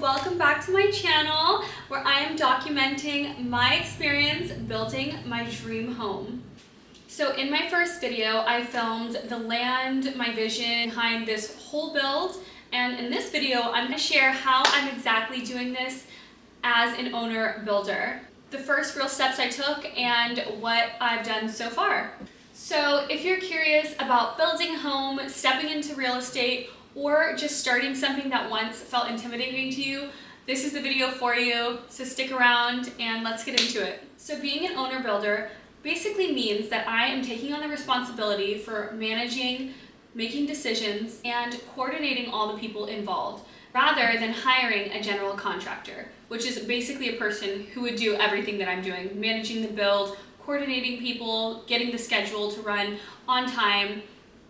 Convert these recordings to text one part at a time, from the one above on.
welcome back to my channel where I am documenting my experience building my dream home. So in my first video, I filmed the land, my vision behind this whole build, and in this video, I'm going to share how I'm exactly doing this as an owner builder. The first real steps I took and what I've done so far. So if you're curious about building a home, stepping into real estate, or just starting something that once felt intimidating to you, this is the video for you, so stick around and let's get into it. So being an owner builder basically means that I am taking on the responsibility for managing, making decisions, and coordinating all the people involved, rather than hiring a general contractor, which is basically a person who would do everything that I'm doing, managing the build, coordinating people, getting the schedule to run on time.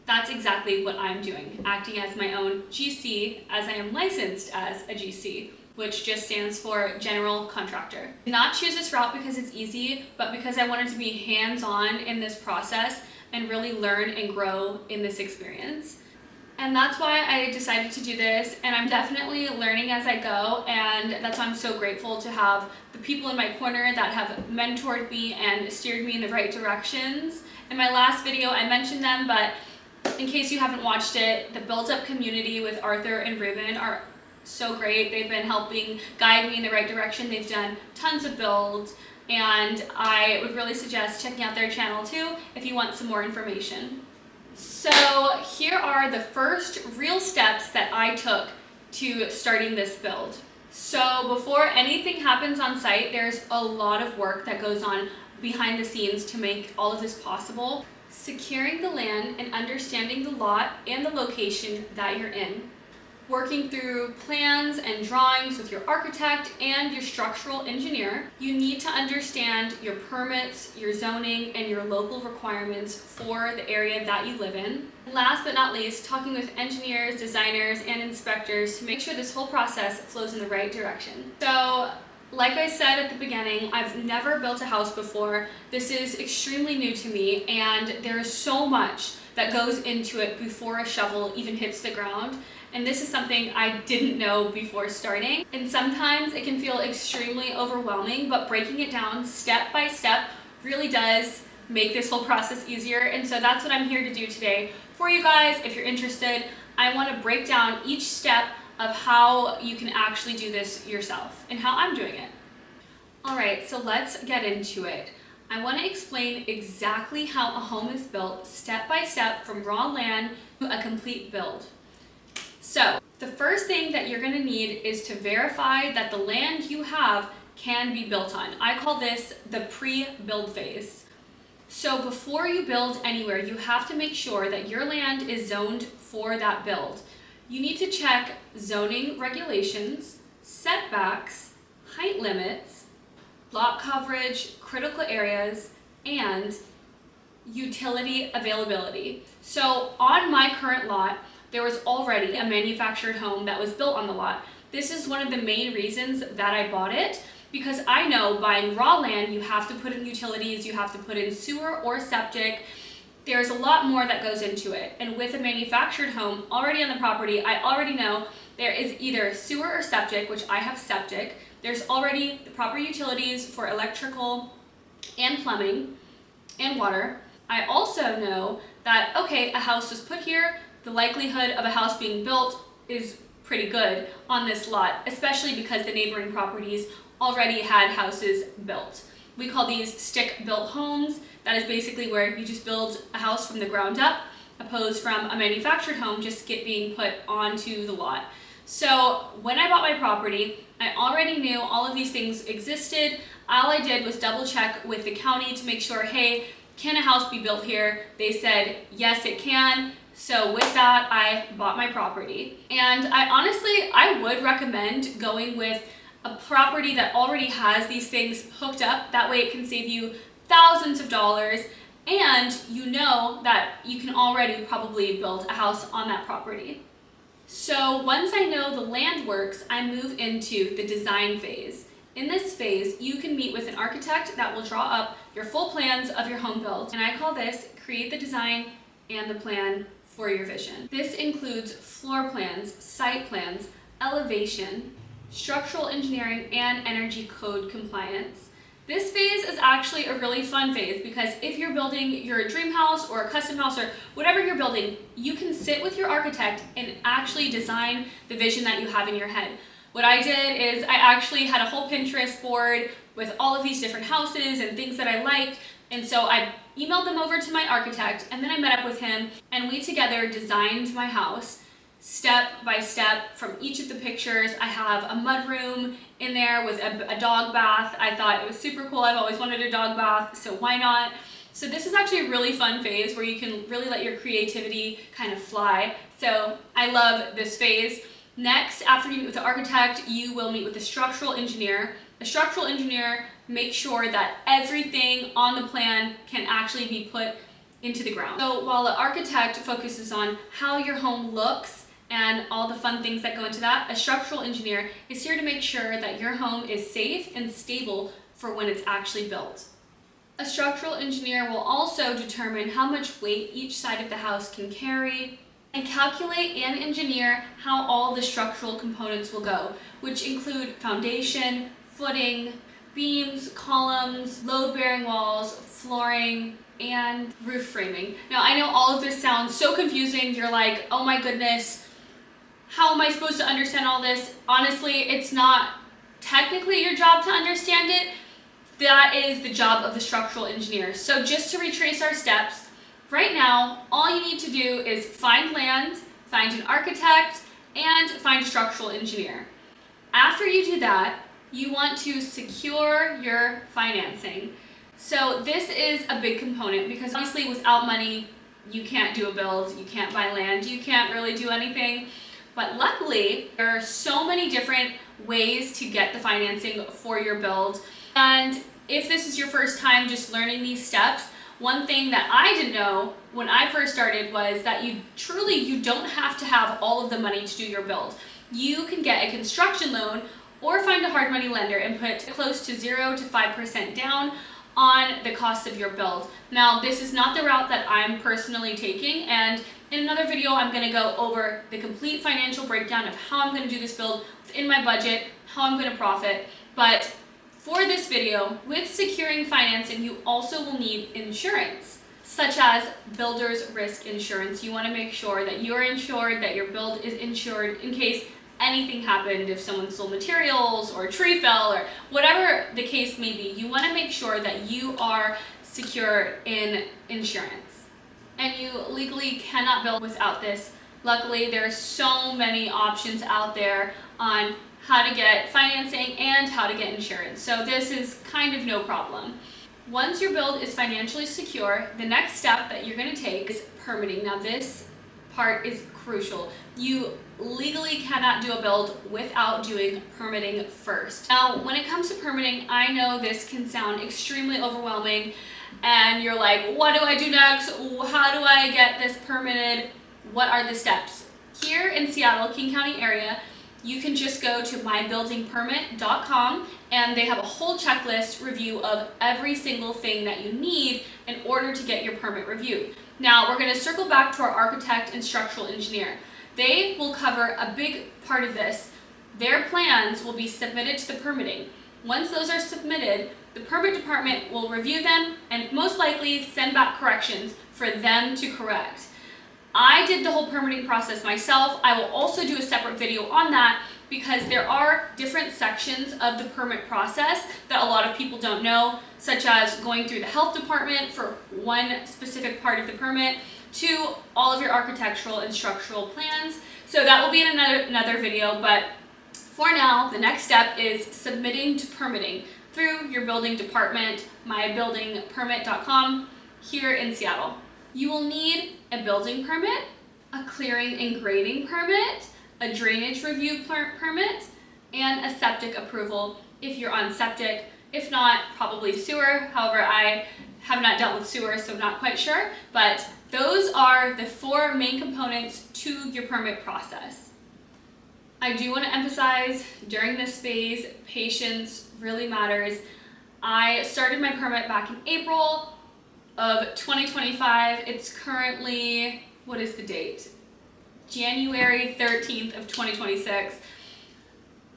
That's exactly what I'm doing, acting as my own GC, as I am licensed as a GC, which just stands for General Contractor. I did not choose this route because it's easy, but because I wanted to be hands-on in this process and really learn and grow in this experience. And that's why I decided to do this, and I'm definitely learning as I go, and that's why I'm so grateful to have the people in my corner that have mentored me and steered me in the right directions. In my last video, I mentioned them, but in case you haven't watched it, the Build Up community with Arthur and Ruben are so great. They've been helping guide me in the right direction. They've done tons of builds, and I would really suggest checking out their channel too if you want some more information. So here are the first real steps that I took to starting this build. So before anything happens on site, there's a lot of work that goes on behind the scenes to make all of this possible. Securing the land and understanding the lot and the location that you're in. Working through plans and drawings with your architect and your structural engineer. You need to understand your permits, your zoning, and your local requirements for the area that you live in. Last but not least, talking with engineers, designers, and inspectors to make sure this whole process flows in the right direction. So, like I said at the beginning, I've never built a house before. This is extremely new to me, and there's so much that goes into it before a shovel even hits the ground. And this is something I didn't know before starting. And sometimes it can feel extremely overwhelming, but breaking it down step by step really does make this whole process easier. And so that's what I'm here to do today for you guys. If you're interested, I want to break down each step of how you can actually do this yourself and how I'm doing it. All right, so let's get into it. I want to explain exactly how a home is built step by step from raw land to a complete build. So the first thing that you're going to need is to verify that the land you have can be built on. I call this the pre-build phase. So before you build anywhere, you have to make sure that your land is zoned for that build. You need to check zoning regulations, setbacks, height limits, lot coverage, critical areas, and utility availability. So on my current lot, there was already a manufactured home that was built on the lot. This is one of the main reasons that I bought it, because I know buying raw land, you have to put in utilities, you have to put in sewer or septic. There's a lot more that goes into it. And with a manufactured home already on the property, I already know there is either sewer or septic, which I have septic. There's already the proper utilities for electrical and plumbing and water. I also know that, okay, a house was put here. The likelihood of a house being built is pretty good on this lot, especially because the neighboring properties already had houses built. We call these stick-built homes. That is basically where you just build a house from the ground up, opposed from a manufactured home just being put onto the lot. So when I bought my property, I already knew all of these things existed. All I did was double check with the county to make sure, hey, can a house be built here? They said, yes, it can. So with that, I bought my property. And I would recommend going with a property that already has these things hooked up. That way it can save you thousands of dollars, and you know that you can already probably build a house on that property. So once I know the land works, I move into the design phase. In this phase, you can meet with an architect that will draw up your full plans of your home build. And I call this create the design and the plan for your vision. This includes floor plans, site plans, elevation, structural engineering, and energy code compliance. This phase is actually a really fun phase because if you're building your dream house or a custom house or whatever you're building, you can sit with your architect and actually design the vision that you have in your head. What I did is I actually had a whole Pinterest board with all of these different houses and things that I liked, and so I emailed them over to my architect, and then I met up with him and we together designed my house step by step from each of the pictures. I have a mudroom in there with a dog bath. I thought it was super cool. I've always wanted a dog bath, so why not? So this is actually a really fun phase where you can really let your creativity kind of fly. So I love this phase. Next, after you meet with the architect, you will meet with the structural engineer. A structural engineer makes sure that everything on the plan can actually be put into the ground. So while the architect focuses on how your home looks and all the fun things that go into that, a structural engineer is here to make sure that your home is safe and stable for when it's actually built. A structural engineer will also determine how much weight each side of the house can carry and calculate and engineer how all the structural components will go, which include foundation, footing, beams, columns, load-bearing walls, flooring, and roof framing. Now, I know all of this sounds so confusing. You're like, oh my goodness, how am I supposed to understand all this? Honestly, it's not technically your job to understand it. That is the job of the structural engineer. So just to retrace our steps, right now, all you need to do is find land, find an architect, and find a structural engineer. After you do that, you want to secure your financing. So this is a big component because obviously without money, you can't do a build, you can't buy land, you can't really do anything. But luckily, there are so many different ways to get the financing for your build. And if this is your first time just learning these steps, one thing that I didn't know when I first started was that you don't have to have all of the money to do your build. You can get a construction loan or find a hard money lender and put close to 0 to 5% down on the cost of your build. Now, this is not the route that I'm personally taking, and in another video, I'm gonna go over the complete financial breakdown of how I'm gonna do this build within my budget, how I'm gonna profit. But for this video, with securing financing, you also will need insurance, such as builder's risk insurance. You wanna make sure that you're insured, that your build is insured in case anything happened, if someone stole materials or a tree fell or whatever the case may be. You want to make sure that you are secure in insurance. And you legally cannot build without this. Luckily, there are so many options out there on how to get financing and how to get insurance. So this is kind of no problem. Once your build is financially secure, the next step that you're going to take is permitting. Now this part is crucial. You legally cannot do a build without doing permitting first. Now, when it comes to permitting, I know this can sound extremely overwhelming and you're like, what do I do next? How do I get this permitted? What are the steps? Here in Seattle, King County area, you can just go to mybuildingpermit.com and they have a whole checklist review of every single thing that you need in order to get your permit reviewed. Now, we're going to circle back to our architect and structural engineer. They will cover a big part of this. Their plans will be submitted to the permitting. Once those are submitted, the permit department will review them and most likely send back corrections for them to correct. I did the whole permitting process myself. I will also do a separate video on that because there are different sections of the permit process that a lot of people don't know, such as going through the health department for one specific part of the permit to all of your architectural and structural plans. So that will be in another video, but for now, the next step is submitting to permitting through your building department, mybuildingpermit.com here in Seattle. You will need a building permit, a clearing and grading permit, a drainage review permit, and a septic approval if you're on septic. If not, probably sewer. However, I have not dealt with sewer, so I'm not quite sure. But those are the 4 main components to your permit process. I do want to emphasize during this phase, patience really matters. I started my permit back in April of 2025. It's currently, what is the date? January 13th of 2026.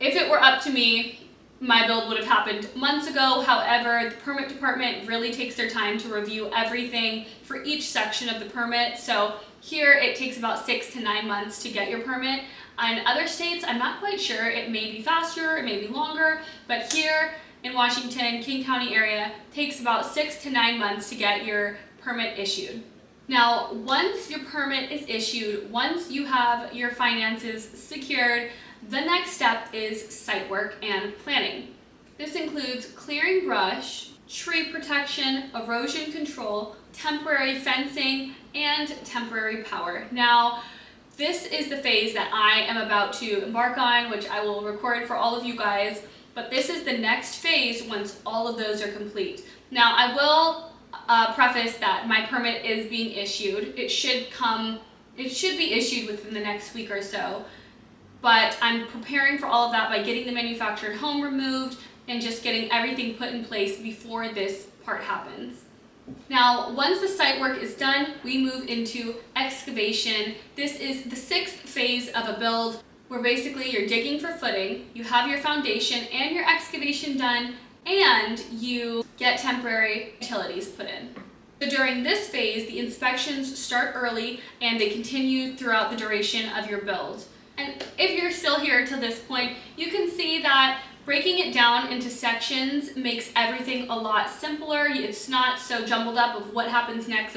If it were up to me, my build would have happened months ago. However, the permit department really takes their time to review everything for each section of the permit. So here it takes about 6 to 9 months to get your permit. In other states, I'm not quite sure. It may be faster, it may be longer, but here in Washington, King County area, it takes about 6 to 9 months to get your permit issued. Now, once your permit is issued, once you have your finances secured, the next step is site work and planning. This includes clearing brush, tree protection, erosion control, temporary fencing, and temporary power. Now, this is the phase that I am about to embark on, which I will record for all of you guys, but this is the next phase once all of those are complete. Now, I will preface that my permit is being issued. It should be issued within the next week or so. But I'm preparing for all of that by getting the manufactured home removed and just getting everything put in place before this part happens. Now, once the site work is done, we move into excavation. This is the 6th phase of a build where basically you're digging for footing, you have your foundation and your excavation done, and you get temporary utilities put in. So during this phase, the inspections start early and they continue throughout the duration of your build. And if you're still here to this point, you can see that breaking it down into sections makes everything a lot simpler. It's not so jumbled up of what happens next,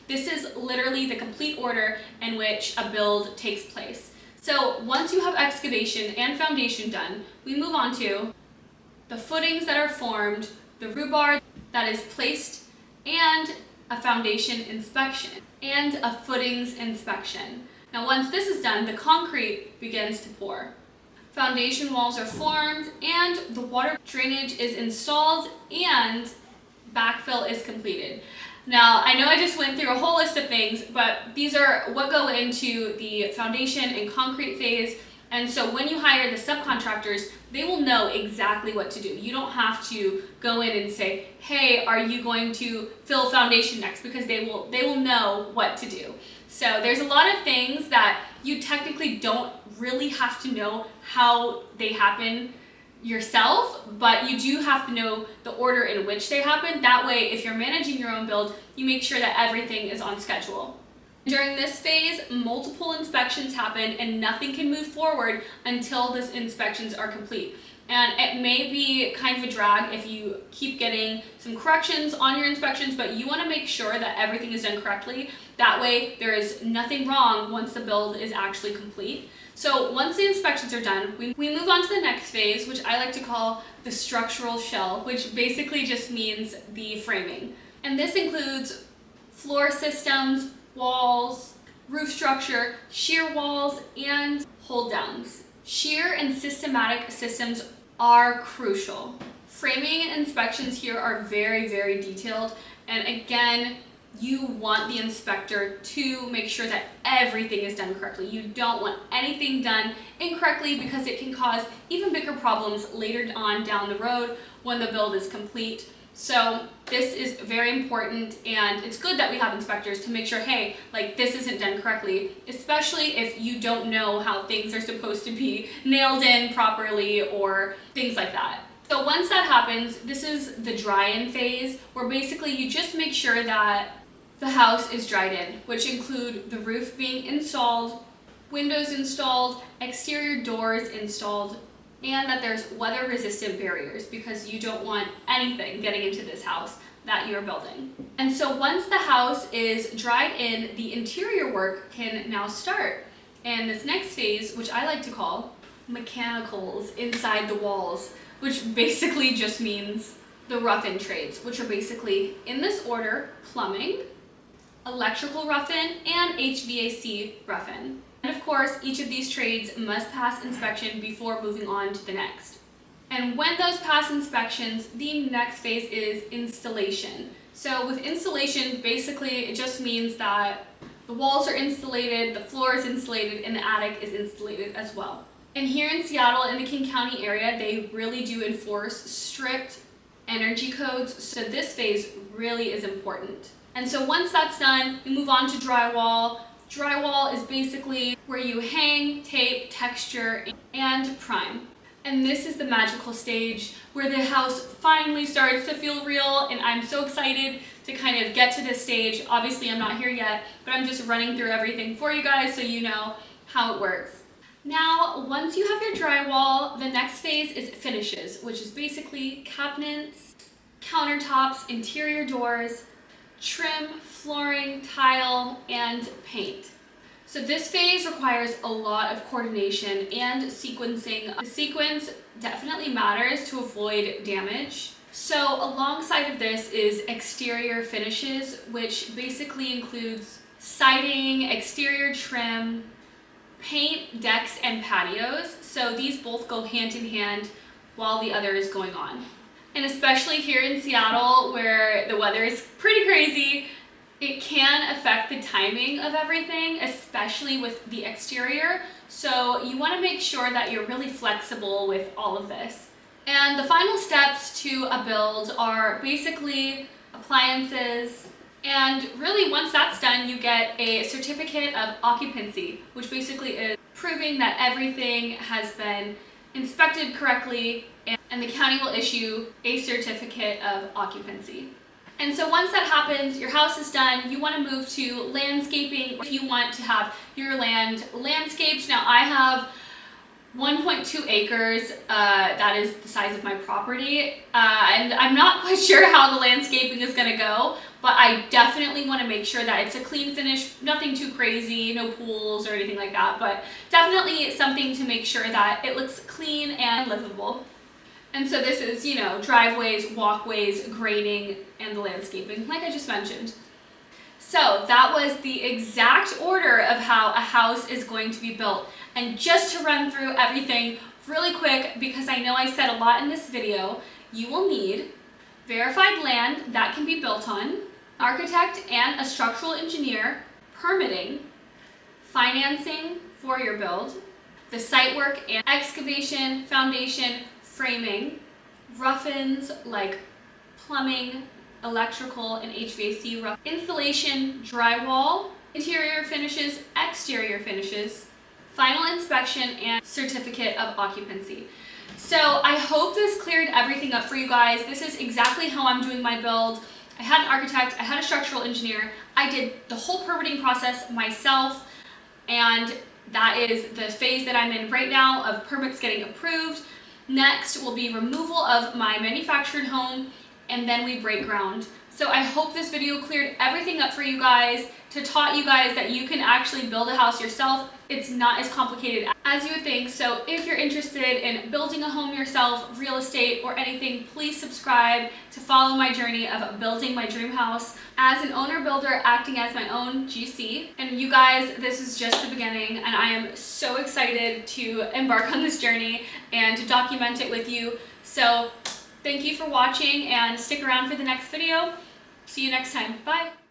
This is literally the complete order in which a build takes place. So once you have excavation and foundation done, we move on to the footings that are formed, the rebar that is placed, and a foundation inspection, and a footings inspection. Now, once this is done, the concrete begins to pour. Foundation walls are formed, and the water drainage is installed, and backfill is completed. Now, I know I just went through a whole list of things, but these are what go into the foundation and concrete phase. And so when you hire the subcontractors, they will know exactly what to do. You don't have to go in and say, hey, are you going to fill foundation next? Because they will know what to do. So there's a lot of things that you technically don't really have to know how they happen yourself, but you do have to know the order in which they happen. That way, if you're managing your own build, you make sure that everything is on schedule. During this phase, multiple inspections happen and nothing can move forward until the inspections are complete. And it may be kind of a drag if you keep getting some corrections on your inspections, but you want to make sure that everything is done correctly. That way, there is nothing wrong once the build is actually complete. So once the inspections are done, we move on to the next phase, which I like to call the structural shell, which basically just means the framing. And this includes floor systems, walls, roof structure, shear walls, and hold downs. Shear and systematic systems are crucial. Framing inspections here are very, very detailed. And again, you want the inspector to make sure that everything is done correctly. You don't want anything done incorrectly because it can cause even bigger problems later on down the road when the build is complete. So this is very important, and it's good that we have inspectors to make sure, hey, like this isn't done correctly, especially if you don't know how things are supposed to be nailed in properly or things like that. So once that happens, this is the dry-in phase, where basically you just make sure that the house is dried in, which include the roof being installed, windows installed, exterior doors installed, and that there's weather-resistant barriers because you don't want anything getting into this house that you're building. And so once the house is dried in, the interior work can now start. And this next phase, which I like to call mechanicals inside the walls, which basically just means the rough-in trades, which are basically, in this order, plumbing, electrical rough-in, and HVAC rough-in. And of course, each of these trades must pass inspection before moving on to the next. And when those pass inspections, the next phase is installation. So with installation, basically it just means that the walls are insulated, the floor is insulated, and the attic is insulated as well. And here in Seattle, in the King County area, they really do enforce strict energy codes, so this phase really is important. And so once that's done, we move on to drywall, Drywall is basically where you hang, tape, texture, and prime. And this is the magical stage where the house finally starts to feel real, and I'm so excited to kind of get to this stage. Obviously, I'm not here yet, but I'm just running through everything for you guys so you know how it works. Now, once you have your drywall, the next phase is finishes, which is basically cabinets, countertops, interior doors, trim, flooring, tile, and paint. So this phase requires a lot of coordination and sequencing. The sequence definitely matters to avoid damage. So alongside of this is exterior finishes, which basically includes siding, exterior trim, paint, decks, and patios. So these both go hand in hand while the other is going on. And especially here in Seattle, where the weather is pretty crazy, it can affect the timing of everything, especially with the exterior. So you want to make sure that you're really flexible with all of this. And the final steps to a build are basically appliances. And really, once that's done, you get a certificate of occupancy, which basically is proving that everything has been inspected correctly, and the county will issue a certificate of occupancy. And so once that happens, your house is done, you want to move to landscaping. If you want to have your land landscaped, now I have 1.2 acres, that is the size of my property, and I'm not quite sure how the landscaping is going to go, but I definitely want to make sure that it's a clean finish, nothing too crazy, no pools or anything like that, but definitely something to make sure that it looks clean and livable. And so this is, you know, driveways, walkways, grading, and the landscaping, like I just mentioned. So that was the exact order of how a house is going to be built. And just to run through everything really quick, because I know I said a lot in this video, you will need verified land that can be built on, architect and a structural engineer, permitting, financing for your build, the site work and excavation, foundation, framing, rough-ins like plumbing, electrical, and HVAC rough, installation, drywall, interior finishes, exterior finishes, final inspection, and certificate of occupancy. So I hope this cleared everything up for you guys. This is exactly how I'm doing my build. I had an architect, I had a structural engineer, I did the whole permitting process myself, and that is the phase that I'm in right now of permits getting approved. Next will be removal of my manufactured home, and then we break ground. So I hope this video cleared everything up for you guys, to taught you guys that you can actually build a house yourself. It's not as complicated as you would think. So if you're interested in building a home yourself, real estate, or anything, please subscribe to follow my journey of building my dream house as an owner builder, acting as my own GC. And you guys, this is just the beginning, and I am so excited to embark on this journey and to document it with you. So thank you for watching, and stick around for the next video. See you next time. Bye.